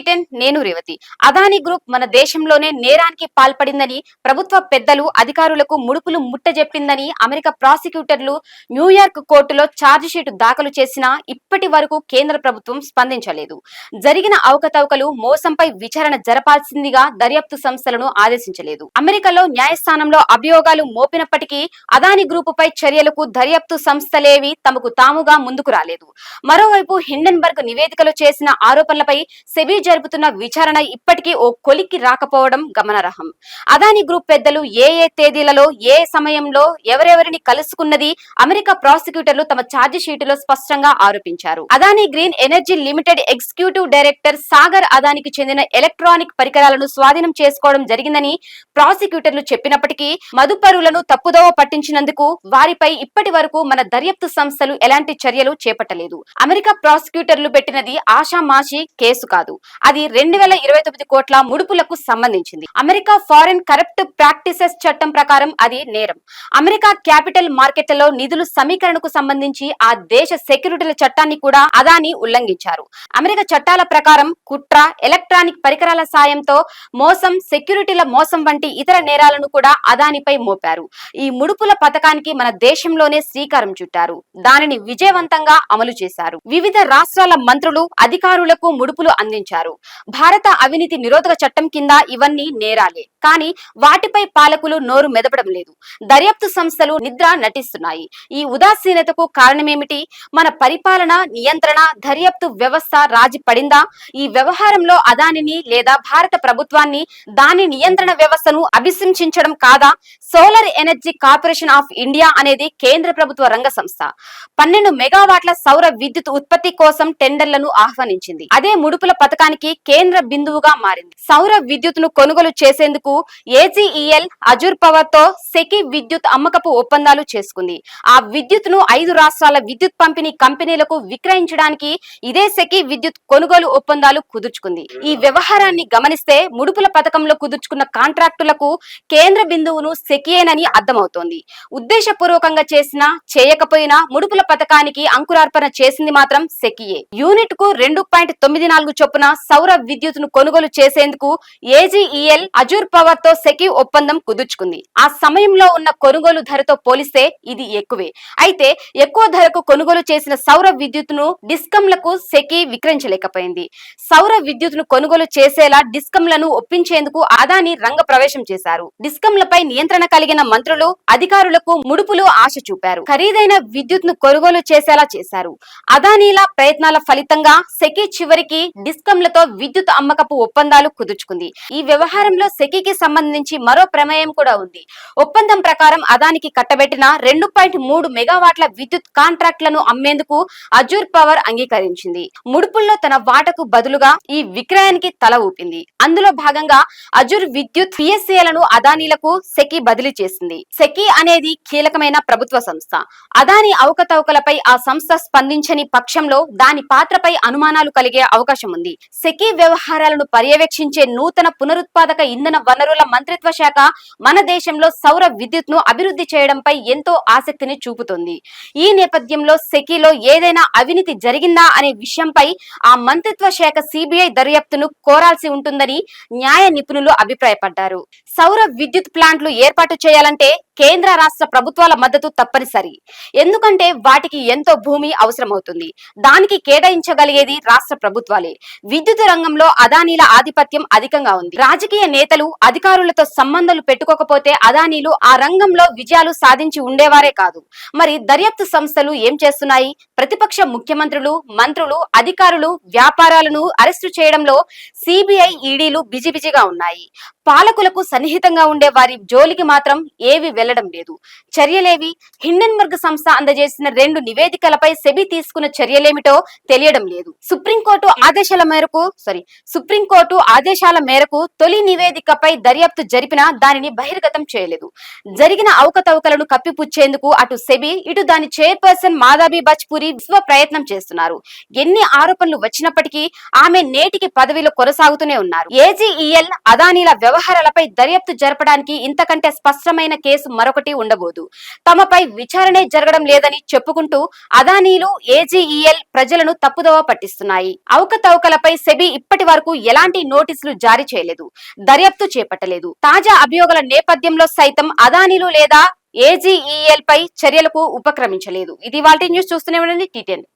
Bulletin నేను Revathi. Adani group మన దేశంలోనే నేరానికి పాల్పడిందని ప్రభుత్వ పెద్దలు అధికారులకు ముడుపులు ముట్టజెప్పిందని అమెరికా ప్రాసిక్యూటర్లు న్యూయార్క్ కోర్టులో ఛార్జ్ షీట్ దాఖలు చేసినా ఇప్పటి వరకు కేంద్ర ప్రభుత్వం స్పందించలేదు. జరిగిన అవకతవకలు మోసంపై విచారణ జరపాల్సిందిగా దర్యాప్తు సంస్థలను ఆదేశించలేదు. అమెరికాలో న్యాయస్థానంలో అభియోగాలు మోపినప్పటికీ అదానీ గ్రూపుపై చర్యలకు దర్యాప్తు సంస్థలేవి తమకు తాముగా ముందుకు రాలేదు. మరోవైపు హిండెన్బర్గ్ నివేదికలో చేసిన ఆరోపణలపై సెబీ జరుపుతున్న విచారణ ఇప్పటికీ ఓ కొలిక్కి రాకపోవడం గమనార్హం. అదానీ గ్రూప్ పెద్దలు ఏ తేదీలలో ఏ సమయంలో ఎవరెవరిని కలుసుకున్నది అమెరికా ప్రాసిక్యూటర్లు తమ ఛార్జ్ షీటులో స్పష్టంగా ఆరోపించారు. Adani green energy limited executive director Sagar అదానికి చెందిన ఎలక్ట్రానిక్ పరికరాలను స్వాధీనం చేసుకోవడం జరిగిందని ప్రాసిక్యూటర్లు చెప్పినప్పటికీ మదుపరులను తప్పుదోవ పట్టించినందుకు వారిపై ఇప్పటి వరకు మన దర్యాప్తు సంస్థలు ఎలాంటి చర్యలు చేపట్టలేదు. అమెరికా ప్రాసిక్యూటర్లు పెట్టినది ఆషామాషి కేసు కాదు. అది 2029 కోట్ల ముడుపులకు సంబంధించింది. అమెరికా ఫారెన్ కరప్ట్ ప్రాక్టీసెస్ చట్టం ప్రకారం అది నేరం. అమెరికా క్యాపిటల్ మార్కెట్లలో నిధులు సమీకరణకు సంబంధించి ఆ దేశ సెక్యూరిటీల చట్టాన్ని కూడా అదానీ ఉల్లంఘించారు. అమెరికా చట్టాల ప్రకారం కుట్ర, ఎలక్ట్రానిక్ పరికరాల సాయంతో మోసం, సెక్యూరిటీల మోసం వంటి ఇతర నేరాలను కూడా అదానీపై మోపారు. ఈ ముడుపుల పథకానికి మన దేశంలోనే శ్రీకారం చుట్టారు. దానిని విజయవంతంగా అమలు చేశారు. వివిధ రాష్ట్రాల మంత్రులు, అధికారులకు ముడుపులు అందించారు. భారత అవినీతి నిరోధక చట్టం కింద ఇవన్నీ నేరాలే. కానీ వాటిపై పాలకులు నోరు మెదపడం లేదు. దర్యాప్తు సంస్థలు నిద్ర నటిస్తున్నాయి. ఈ ఉదాసీనతకు కారణమేమిటి? మన పరిపాలన, నియంత్రణ, దర్యాప్తు వ్యవస్థ రాజీ పడిందా? ఈ వ్యవహారంలో అదానిని లేదా భారత ప్రభుత్వాన్ని, దాని నియంత్రణ వ్యవస్థను అభిశంసించడం కాదా? Solar energy corporation of India అనేది కేంద్ర ప్రభుత్వ రంగ సంస్థ 12 మెగావాట్ల సౌర విద్యుత్ ఉత్పత్తి కోసం టెండర్లను ఆహ్వానించింది. అదే ముడుపుల పథకానికి కేంద్ర బిందువుగా మారింది. సౌర విద్యుత్తును కొనుగోలు చేసేందుకు ఏజీఈఎల్ అజూర్ పవర్ తో సెకీ విద్యుత్ అమ్మకపు ఒప్పందాలు చేసుకుంది. ఆ విద్యుత్తును 5 రాష్ట్రాల విద్యుత్ పంపిణీ కంపెనీలకు విక్రయించడానికి ఇదే సెకీ విద్యుత్ కొనుగోలు ఒప్పందాలు కుదుర్చుకుంది. ఈ వ్యవహారాన్ని గమనిస్తే ముడుపుల పథకంలో కుదుర్చుకున్న కాంట్రాక్టులకు కేంద్ర బిందువును సెకీయేనని అర్థమవుతోంది. ఉద్దేశపూర్వకంగా చేసినా చేయకపోయినా ముడుపుల పథకానికి అంకురార్పణ చేసింది మాత్రం సెకీయే. యూనిట్ కు 2.94 చొప్పున సౌర విద్యుత్ ను కొనుగోలు చేసేందుకు ఏజీఈఎల్ అజూర్ పవర్ తో సెకీ ఒప్పందం కుదుర్చుకుంది. ఆ సమయంలో ఉన్న కొనుగోలు ధరతో పోలిస్తే ఇది ఎక్కువే. అయితే ఎక్కువ ధరకు కొనుగోలు చేసిన సౌర విద్యుత్ ను డిస్కంలకు సెకీ విక్రయించలేకపోయింది. సౌర విద్యుత్ ను కొనుగోలు చేసేలా డిస్కంలను ఒప్పించేందుకు అదానీ రంగ ప్రవేశం చేశారు. డిస్కంలపై నియంత్రణ కలిగిన మంత్రులు, అధికారులకు ముడుపులు ఆశ చూపారు. ఖరీదైన విద్యుత్ ను కొనుగోలు చేసేలా చేశారు. అదానీల ప్రయత్నాల ఫలితంగా సెకీ చివరికి డిస్కంలతో విద్యుత్ అమ్మకపు ఒప్పందాలు కుదుర్చుకుంది. ఈ వ్యవహారంలో సెకీకి సంబంధించి మరో ప్రమేయం కూడా ఉంది. ఒప్పందం ప్రకారం అదానికి కట్టబెట్టిన 2.3 మెగావాట్ల విద్యుత్ కాంట్రాక్ట్లను అమ్మేందుకు అజూర్ పవర్ అంగీకరించింది. ముడుపుల్లో తన వాటకు బదులుగా ఈ విక్రయానికి తల ఊపింది. అందులో భాగంగా అజూర్ విద్యుత్ పిఎస్ఏలను అదానీలకు సెకీ బదిలీ చేసింది. సెకీ అనేది కీలకమైన ప్రభుత్వ సంస్థ. అదానీ అవకతవకలపై ఆ సంస్థ స్పందించని పక్షంలో దాని పాత్రపై అనుమానాలు కలిగే అవకాశం ఉంది. సెకీ వ్యవహారాలను పర్యవేక్షించే నూతన పునరుత్పాదక ఇంధన వనరుల మంత్రిత్వ శాఖ మన దేశంలో సౌర విద్యుత్ ను అభివృద్ధి చేయడంపై ఎంతో ఆసక్తిని చూపుతోంది. ఈ నేపథ్యంలో సెకీలో ఏదైనా అవినీతి జరిగిందా అనే విషయంపై ఆ మంత్రిత్వ శాఖ సిబిఐ దర్యాప్తును కోరాల్సి ఉంటుందని న్యాయ నిపుణులు అభిప్రాయపడ్డారు. సౌర విద్యుత్ ప్లాంట్లు ఏర్పాటు చేయాలంటే కేంద్ర, రాష్ట్ర ప్రభుత్వాల మద్దతు తప్పనిసరి. ఎందుకంటే వాటికి ఎంతో భూమి అవసరమవుతుంది. దానికి కేటాయించగలిగేది రాష్ట్ర ప్రభుత్వాలే. విద్యుత్ రంగంలో అదానీల ఆధిపత్యం అధికంగా ఉంది. రాజకీయ నేతలు, అధికారులతో సంబంధాలు పెట్టుకోకపోతే అదానీలు ఆ రంగంలో విజయాలు సాధించి ఉండేవారే కాదు. మరి దర్యాప్తు సంస్థలు ఏం చేస్తున్నాయి? ప్రతిపక్ష ముఖ్యమంత్రులు, మంత్రులు, అధికారులు, వ్యాపారాలను అరెస్టు చేయడంలో సిబిఐ, ఈడీలు బిజీగా ఉన్నాయి. పాలకులకు సన్నిహితంగా ఉండే వారి జోలికి మాత్రం ఏవి వెళ్లడం లేదు. చర్యలేవి? హిండెన్బర్గ్ సంస్థ అందజేసిన 2 నివేదికలపై సెబీ తీసుకున్న చర్యలేమిటో తెలియడం లేదు. సుప్రీంకోర్టు ఆదేశాల మేరకు తొలి నివేదికపై దర్యాప్తు జరిపినా దానిని బహిర్గతం చేయలేదు. జరిగిన అవకతవకలను కప్పిపుచ్చేందుకు అటు సెబీ, ఇటు దాని చైర్పర్సన్ మాధవి బచ్పూరి విశ్వ ప్రయత్నం చేస్తున్నారు. ఎన్ని ఆరోపణలు వచ్చినప్పటికీ ఆమె నేటికి పదవిలో కొనసాగుతూనే ఉన్నారు. ఏజీఈఎల్ అదానీల వ్యవహారం వ్యవహారాలపై దర్యాప్తు జరపడానికి ఇంతకంటే స్పష్టమైన కేసు మరొకటి ఉండబోదు. తమపై విచారణే జరగడం లేదని చెప్పుకుంటూ అదానీలు, ఏజీఈఎల్ ప్రజలను తప్పుదోవ పట్టిస్తున్నాయి. అవకతవకలపై సెబీ ఇప్పటి వరకు ఎలాంటి నోటీసులు జారీ చేయలేదు, దర్యాప్తు చేపట్టలేదు. తాజా అభియోగాల నేపథ్యంలో సైతం అదానీలు లేదా ఏజీఈఎల్ పై చర్యలకు ఉపక్రమించలేదు. ఇది వాల్టీ న్యూస్. చూస్తూనే ఉండండి టీటీఎన్.